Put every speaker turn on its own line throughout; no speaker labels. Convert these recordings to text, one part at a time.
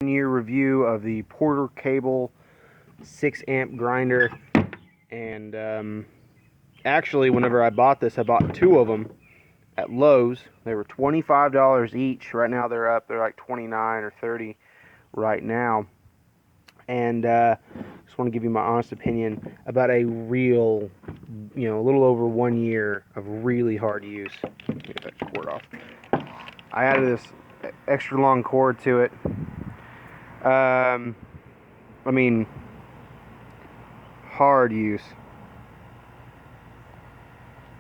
Year review of the Porter Cable 6 amp grinder. And actually, whenever I bought this, I bought two of them at Lowe's. They were $25 each. Right now they're like 29 or 30 right now. And just want to give you my honest opinion about a real, a little over 1 year of really hard use. Get that cord off. I added this extra long cord to it. I mean, hard use.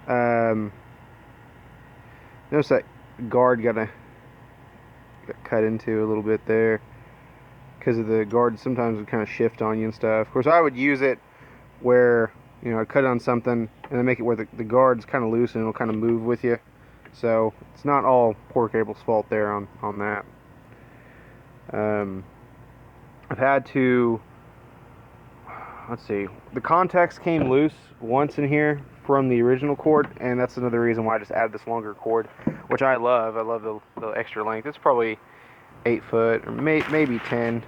Notice that guard got cut into a little bit there because of the guard. Sometimes would kind of shift on you and stuff. Of course, I would use it where I cut on something and then make it where the guard's kind of loose and it'll kind of move with you. So it's not all Porter Cable's fault there on that. I've had to, let's see, the contacts came loose once in here from the original cord, and that's another reason why I just added this longer cord, which I love. I love the extra length. It's probably 8 foot or maybe 10.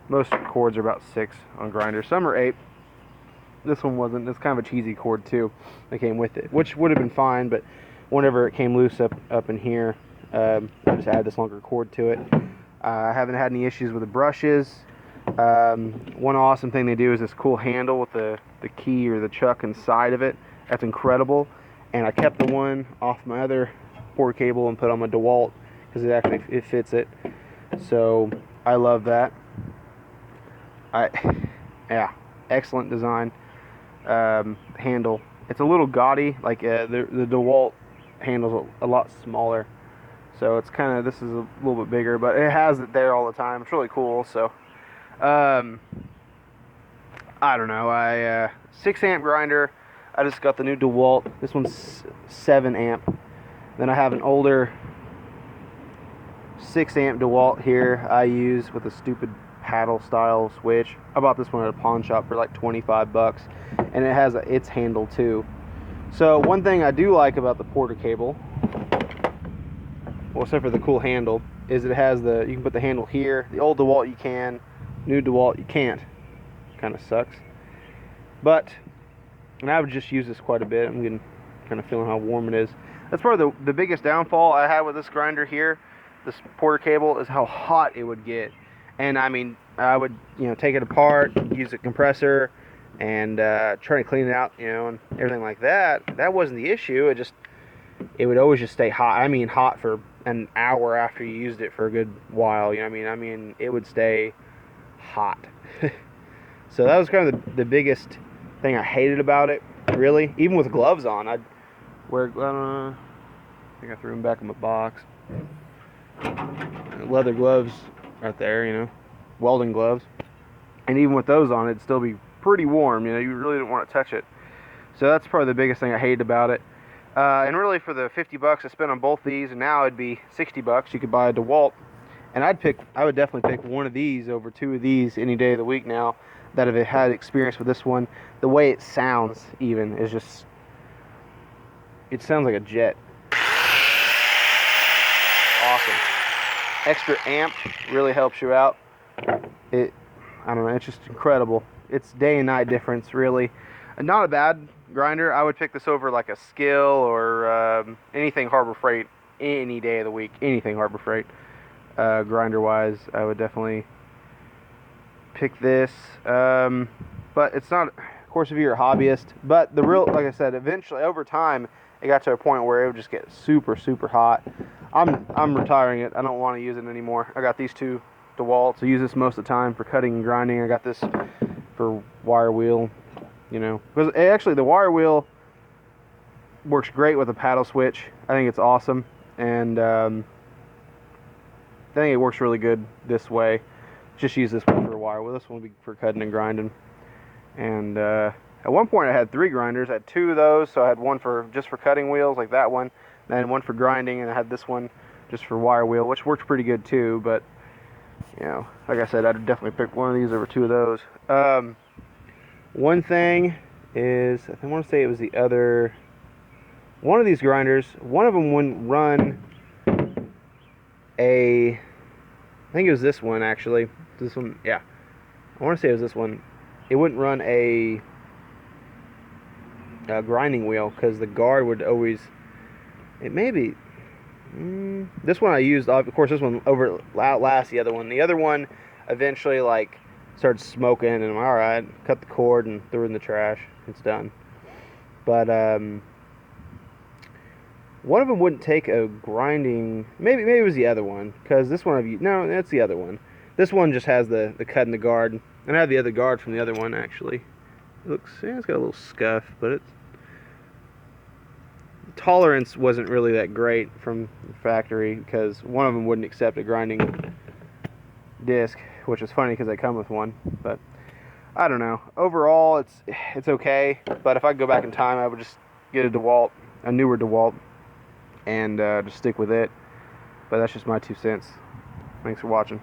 Most cords are about 6 on grinders. Some are 8. This one wasn't. It's kind of a cheesy cord too that came with it, which would have been fine, but whenever it came loose up in here, I just added this longer cord to it. I haven't had any issues with the brushes. One awesome thing they do is this cool handle with the key or the chuck inside of it. That's incredible. And I kept the one off my other Porter Cable and put on my DeWalt because it fits it. So I love that. Yeah, excellent design. Handle. It's a little gaudy. Like the DeWalt handle's a lot smaller. So it's this is a little bit bigger, but it has it there all the time. It's really cool. So, I don't know. 6 amp grinder. I just got the new DeWalt. This one's 7 amp. Then I have an older 6 amp DeWalt here I use with a stupid paddle style switch. I bought this one at a pawn shop for like 25 bucks, and it has its handle too. So one thing I do like about the Porter Cable, well, except for the cool handle, is it has you can put the handle here. The old DeWalt you can, new DeWalt you can't. Kind of sucks. And I would just use this quite a bit. I'm getting kind of feeling how warm it is. That's probably the biggest downfall I had with this grinder here, this Porter Cable, is how hot it would get. And I mean, I would take it apart, use a compressor, and try to clean it out, and everything like that. That wasn't the issue. It would always just stay hot. I mean, hot for an hour after you used it for a good while. I mean, it would stay hot. So that was kind of the biggest thing I hated about it, really. Even with gloves on, I'd wear, I think I threw them back in my box. Leather gloves right there, welding gloves. And even with those on, it'd still be pretty warm. You really didn't want to touch it. So that's probably the biggest thing I hated about it. And really, for the 50 bucks I spent on both these, and now it'd be 60 bucks, you could buy a DeWalt. And I would definitely pick one of these over two of these any day of the week now that I've had experience with this one. The way it sounds even is just, it sounds like a jet. Awesome. Extra amp really helps you out. I don't know, it's just incredible. It's day and night difference, really. Not a bad grinder. I would pick this over like a Skill or anything Harbor Freight any day of the week. Anything Harbor Freight. Grinder wise, I would definitely pick this. But it's not, of course, if you're a hobbyist. But like I said, eventually over time it got to a point where it would just get super hot. I'm retiring it. I don't want to use it anymore. I got these two DeWalts. I use this most of the time for cutting and grinding. I got this for wire wheel. Because actually the wire wheel works great with a paddle switch. I think it's awesome, and I think it works really good this way. Just use this one for a wire wheel. This one will be for cutting and grinding. And at one point I had 3 grinders. I had 2 of those, so I had one just for cutting wheels, like that one, then one for grinding, and I had this one just for wire wheel, which works pretty good too. But like I said, I'd definitely pick one of these over 2 of those. One thing is, I want to say it was one of these grinders, one of them wouldn't run a I think it was this one actually. This one, yeah. I want to say it was this one. It wouldn't run a grinding wheel because the guard would always. It may be. This one I used, of course, this one outlasts the other one. The other one eventually like started smoking, and I'm all right. Cut the cord and threw it in the trash. It's done. But one of them wouldn't take a grinding. Maybe it was the other one because this one I've used. No, that's the other one. This one just has the cut in the guard, and I have the other guard from the other one actually. It looks, yeah, it's got a little scuff, but it's tolerance wasn't really that great from the factory because one of them wouldn't accept a grinding disc, which is funny because I come with one. But I don't know. Overall, it's okay. But if I could go back in time, I would just get a DeWalt, a newer DeWalt, and just stick with it. But that's just my 2 cents. Thanks for watching.